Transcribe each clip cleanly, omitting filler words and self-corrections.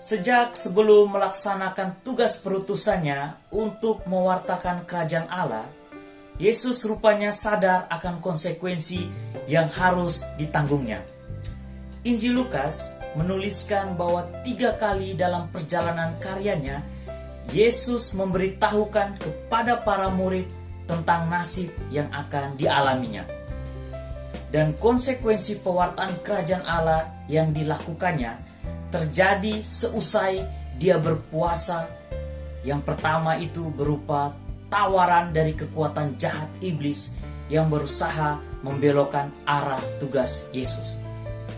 Sejak sebelum melaksanakan tugas perutusannya untuk mewartakan kerajaan Allah, Yesus rupanya sadar akan konsekuensi yang harus ditanggungnya. Injil Lukas menuliskan bahwa 3 kali dalam perjalanan karyanya, Yesus memberitahukan kepada para murid tentang nasib yang akan dialaminya. Dan konsekuensi pewartaan kerajaan Allah yang dilakukannya terjadi seusai dia berpuasa. Yang pertama itu berupa tawaran dari kekuatan jahat iblis yang berusaha membelokkan arah tugas Yesus.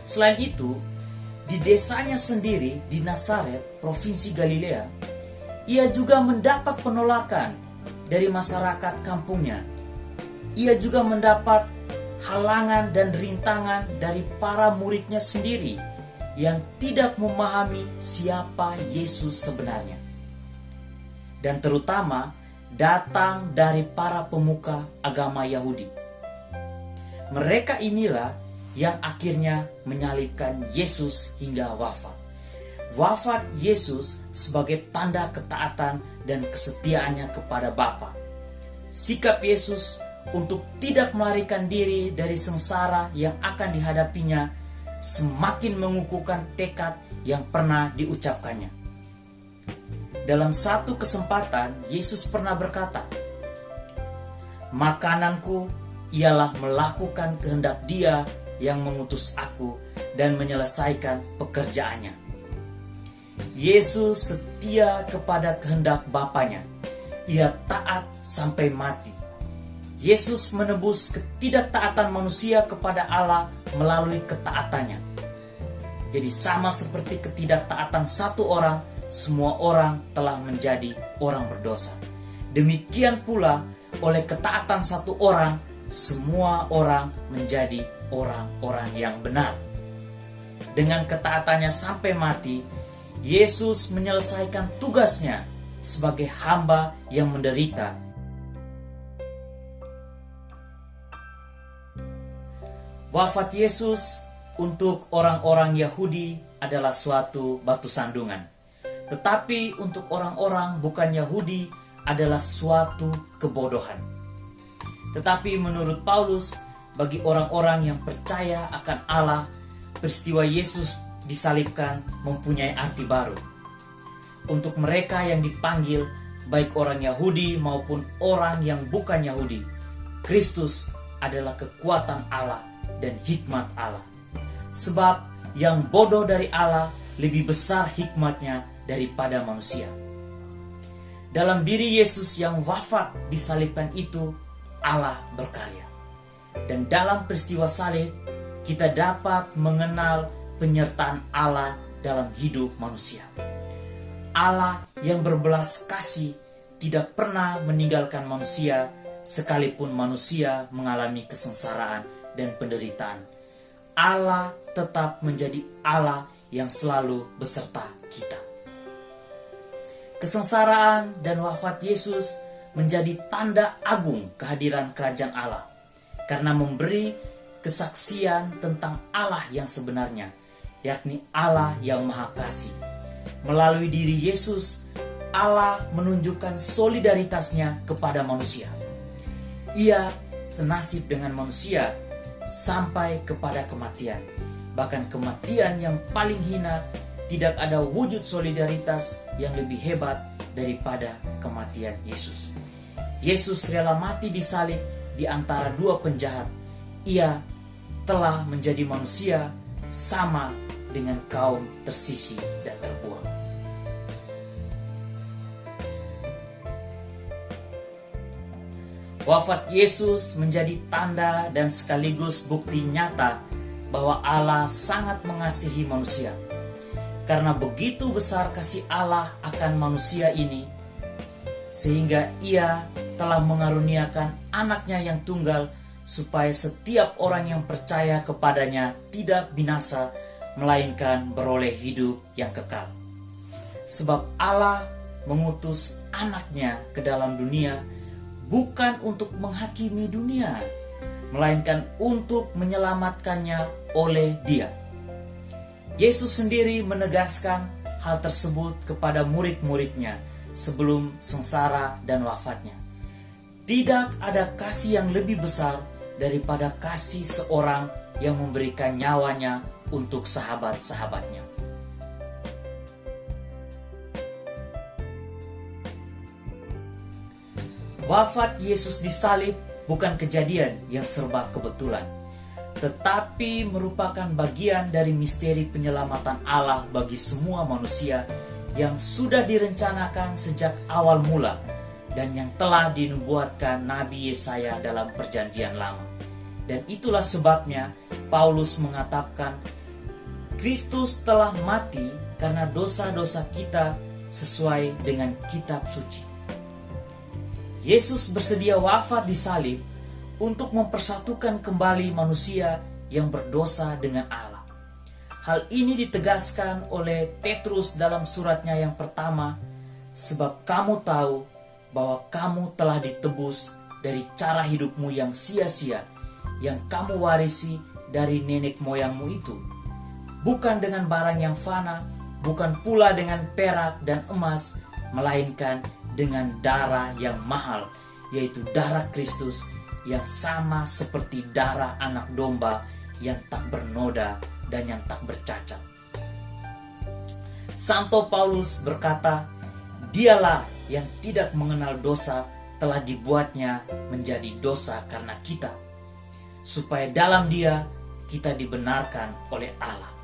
Selain itu, di desanya sendiri di Nazaret, provinsi Galilea, ia juga mendapat penolakan dari masyarakat kampungnya. Ia juga mendapat halangan dan rintangan dari para muridnya sendiri yang tidak memahami siapa Yesus sebenarnya. Dan terutama datang dari para pemuka agama Yahudi. Mereka inilah yang akhirnya menyalibkan Yesus hingga wafat. Wafat Yesus sebagai tanda ketaatan dan kesetiaannya kepada Bapa. Sikap Yesus untuk tidak melarikan diri dari sengsara yang akan dihadapinya semakin mengukuhkan tekad yang pernah diucapkannya. Dalam satu kesempatan, Yesus pernah berkata, "Makananku ialah melakukan kehendak Dia yang mengutus aku dan menyelesaikan pekerjaannya." Yesus setia kepada kehendak Bapanya. Ia taat sampai mati. Yesus menebus ketidaktaatan manusia kepada Allah melalui ketaatannya. Jadi sama seperti ketidaktaatan satu orang, semua orang telah menjadi orang berdosa. Demikian pula oleh ketaatan satu orang, semua orang menjadi orang-orang yang benar. Dengan ketaatannya sampai mati, Yesus menyelesaikan tugasnya sebagai hamba yang menderita. Wafat Yesus untuk orang-orang Yahudi adalah suatu batu sandungan. Tetapi untuk orang-orang bukan Yahudi adalah suatu kebodohan. Tetapi menurut Paulus, bagi orang-orang yang percaya akan Allah, peristiwa Yesus disalibkan mempunyai arti baru. Untuk mereka yang dipanggil, baik orang Yahudi maupun orang yang bukan Yahudi, Kristus adalah kekuatan Allah dan hikmat Allah. Sebab yang bodoh dari Allah lebih besar hikmatnya daripada manusia. Dalam diri Yesus yang wafat disalibkan itu, Allah berkarya. Dan dalam peristiwa salib, kita dapat mengenal penyertaan Allah dalam hidup manusia. Allah yang berbelas kasih tidak pernah meninggalkan manusia, sekalipun manusia mengalami kesengsaraan dan penderitaan. Allah tetap menjadi Allah yang selalu beserta kita. Kesengsaraan dan wafat Yesus menjadi tanda agung kehadiran kerajaan Allah, karena memberi kesaksian tentang Allah yang sebenarnya, yakni Allah yang Maha Kasih. Melalui diri Yesus, Allah menunjukkan solidaritasnya kepada manusia. Ia senasib dengan manusia sampai kepada kematian. Bahkan kematian yang paling hina, tidak ada wujud solidaritas yang lebih hebat daripada kematian Yesus. Yesus rela mati disalib di antara 2 penjahat. Ia telah menjadi manusia sama dengan kaum tersisih dan terbuang. Wafat Yesus menjadi tanda dan sekaligus bukti nyata bahwa Allah sangat mengasihi manusia. Karena begitu besar kasih Allah akan manusia ini, sehingga Ia telah mengaruniakan anaknya yang tunggal, supaya setiap orang yang percaya kepadanya tidak binasa, melainkan beroleh hidup yang kekal. Sebab Allah mengutus anaknya ke dalam dunia bukan untuk menghakimi dunia, melainkan untuk menyelamatkannya oleh Dia. Yesus sendiri menegaskan hal tersebut kepada murid-muridnya sebelum sengsara dan wafatnya. Tidak ada kasih yang lebih besar daripada kasih seorang yang memberikan nyawanya untuk sahabat-sahabatnya. Wafat Yesus di salib bukan kejadian yang serba kebetulan, tetapi merupakan bagian dari misteri penyelamatan Allah bagi semua manusia yang sudah direncanakan sejak awal mula dan yang telah dinubuatkan Nabi Yesaya dalam Perjanjian Lama. Dan itulah sebabnya Paulus mengatakan Kristus telah mati karena dosa-dosa kita sesuai dengan kitab suci. Yesus bersedia wafat di salib untuk mempersatukan kembali manusia yang berdosa dengan Allah. Hal ini ditegaskan oleh Petrus dalam suratnya yang pertama, sebab kamu tahu bahwa kamu telah ditebus dari cara hidupmu yang sia-sia, yang kamu warisi dari nenek moyangmu itu, bukan dengan barang yang fana, bukan pula dengan perak dan emas, melainkan dengan darah yang mahal, yaitu darah Kristus yang sama seperti darah anak domba yang tak bernoda dan yang tak bercacat. Santo Paulus berkata, dialah yang tidak mengenal dosa telah dibuatnya menjadi dosa karena kita, supaya dalam dia kita dibenarkan oleh Allah.